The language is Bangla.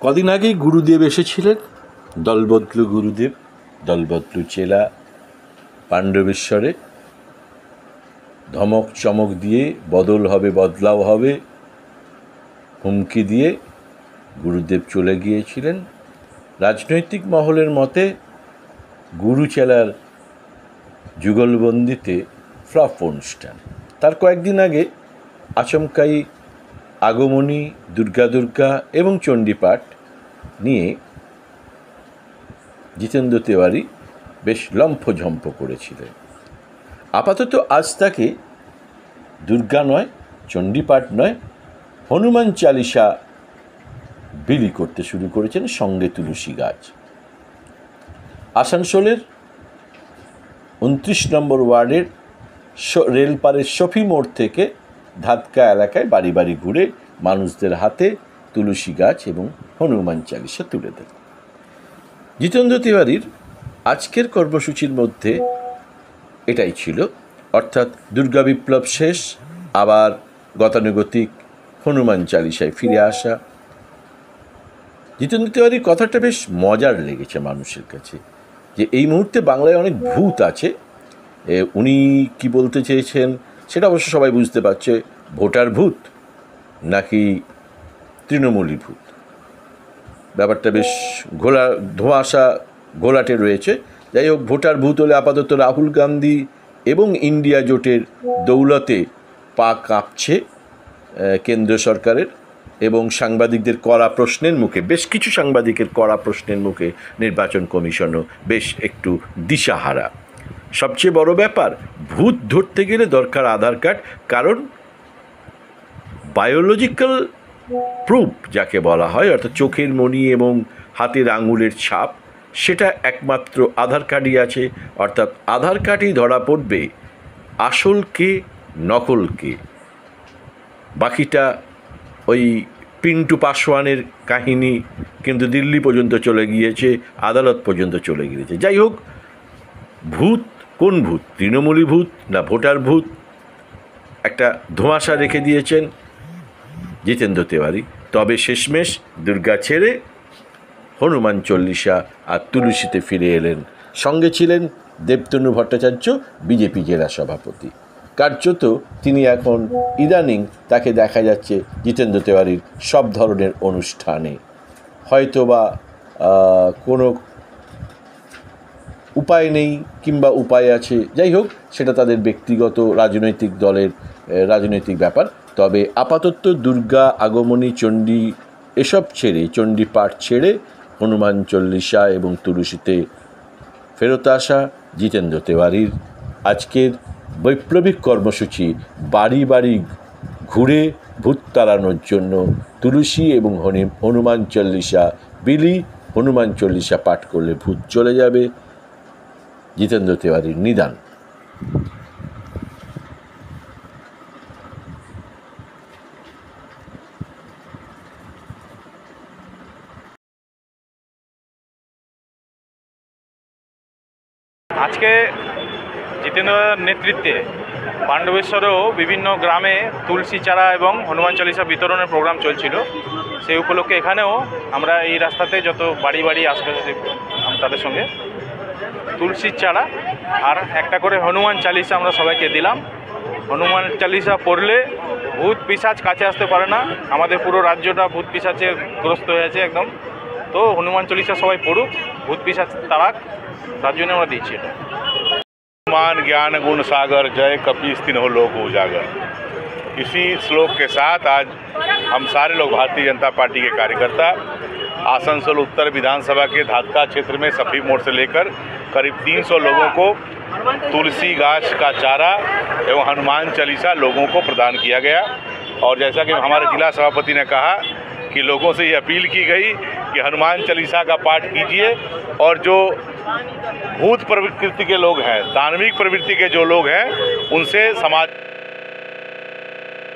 কদিন আগেই গুরুদেব এসেছিলেন, দলবদলু গুরুদেব, দলবদলু চেলা পাণ্ডবেশ্বরে। ধমক চমক দিয়ে বদল হবে, বদলাও হবে হুমকি দিয়ে গুরুদেব চলে গিয়েছিলেন। রাজনৈতিক মহলের মতে গুরু চেলার যুগলবন্দিতে ফ্লপ অনুষ্ঠান। তার কয়েকদিন আগে আচমকাই আগমনী, দুর্গা এবং চণ্ডীপাঠ নিয়ে জিতেন্দ্র তিওয়ারি বেশ লম্ফঝম্প করেছিলেন। আপাতত আজ তাকে দুর্গা নয়, চণ্ডীপাঠ নয়, হনুমান চালিসা বিলি করতে শুরু করেছেন, সঙ্গে তুলসী গাছ। আসানসোলের 29 নম্বর ওয়ার্ডের রেলপাড়ের শফি মোড় থেকে ধাতকা এলাকায় বাড়ি বাড়ি ঘুরে মানুষদের হাতে তুলসী গাছ এবং হনুমান চালিসা তুলে দেন। জিতেন্দ্র তিওয়ারির আজকের কর্মসূচির মধ্যে এটাই ছিল, অর্থাৎ দুর্গা বিপ্লব শেষ, আবার গতানুগতিক হনুমান চালিসায় ফিরে আসা। জিতেন্দ্র তিওয়ারির কথাটা বেশ মজার লেগেছে মানুষের কাছে, যে এই মুহূর্তে বাংলায় অনেক ভূত আছে। উনি কি বলতে চেয়েছেন সেটা অবশ্য সবাই বুঝতে পারছে, ভোটার ভূত নাকি তৃণমূলী ভূত। ব্যাপারটা বেশ ধোঁয়াশা ঘোলাটে রয়েছে। যাই হোক, ভোটার ভূত হলে আপাতত রাহুল গান্ধী এবং ইন্ডিয়া জোটের দৌলতে পা কাঁপছে কেন্দ্র সরকারের, এবং সাংবাদিকদের কড়া প্রশ্নের মুখে, বেশ কিছু সাংবাদিকের কড়া প্রশ্নের মুখে নির্বাচন কমিশনও বেশ একটু দিশাহারা। সবচেয়ে বড় ব্যাপার, ভূত ধরতে গেলে দরকার আধার কার্ড, কারণ বায়োলজিক্যাল প্রুফ যাকে বলা হয়, অর্থাৎ চোখের মণি এবং হাতের আঙুলের ছাপ, সেটা একমাত্র আধার কার্ডই আছে। অর্থাৎ আধার কার্ডই ধরা পড়বে আসল কে নকল কে। বাকিটা ওই পিন্টু পাসওয়ানের কাহিনী কিন্তু দিল্লি পর্যন্ত চলে গিয়েছে, আদালত পর্যন্ত চলে গিয়েছে। যাই হোক, ভূত কোন ভূত, তৃণমূলী ভূত না ভোটার ভূত, একটা ধোঁয়াশা রেখে দিয়েছেন জিতেন্দ্র তিওয়ারি। তবে শেষমেশ দুর্গা ছেড়ে হনুমান চল্লিশা আর তুলসীতে ফিরে এলেন। সঙ্গে ছিলেন দেবতনু ভট্টাচার্য, বিজেপি জেলা সভাপতি। কার্যত তিনি এখন ইদানিং তাকে দেখা যাচ্ছে জিতেন্দ্র তিওয়ারির সব ধরনের অনুষ্ঠানে। হয়তোবা কোনো উপায় নেই কিংবা উপায় আছে, যাই হোক সেটা তাদের ব্যক্তিগত রাজনৈতিক দলের রাজনৈতিক ব্যাপার। তবে আপাতত দুর্গা, আগমনী, চণ্ডী এসব ছেড়ে, চণ্ডী পাঠ ছেড়ে হনুমান চল্লিশা এবং তুলসীতে ফেরত আসা জিতেন্দ্র তিওয়ারির আজকের বৈপ্লবিক কর্মসূচি বাড়ি বাড়ি ঘুরে ভূত তাড়ানোর জন্য তুলসী এবং হনুমান চল্লিশা বিলি। হনুমান চল্লিশা পাঠ করলে ভূত চলে যাবে, জিতেন্দ্র তিওয়ারির নিদান। আজকে জিতেন্দ্রের নেতৃত্বে পাণ্ডবেশ্বরেও বিভিন্ন গ্রামে তুলসী চারা এবং হনুমান চালিসা বিতরণের প্রোগ্রাম চলছিল। সেই উপলক্ষে এখানেও আমরা এই রাস্তাতে যত বাড়ি বাড়ি আশেপাশে তাদের সঙ্গে তুলসীর চারা আর একটা করে হনুমান চালিসা আমরা সবাইকে দিলাম। হনুমান চালিসা পড়লে ভূত পিশাচ কাছে আসতে পারে না। আমাদের পুরো রাজ্যটা ভূত পিশাচে গ্রস্ত হয়ে আছে একদম। তো হনুমান চালিসা সবাই পড়ুক, ভূত পিশাচ তাড়াক, তার জন্য আমরা দিচ্ছি এটা। मान ज्ञान गुण सागर जय कपीस तिन्हों लोक उजागर। इसी श्लोक के साथ आज हम सारे लोग भारतीय जनता पार्टी के कार्यकर्ता आसनसोल उत्तर विधानसभा के धातका क्षेत्र में सफी मोड़ से लेकर करीब 300 लोगों को तुलसी गाछ का चारा एवं हनुमान चालीसा लोगों को प्रदान किया गया। और जैसा कि हमारे जिला सभापति ने कहा कि लोगों से ये अपील की गई कि हनुमान चालीसा का पाठ कीजिए, और जो भूत प्रवृत्ति के लोग हैं, धार्मिक प्रवृत्ति के जो लोग हैं, उनसे समाज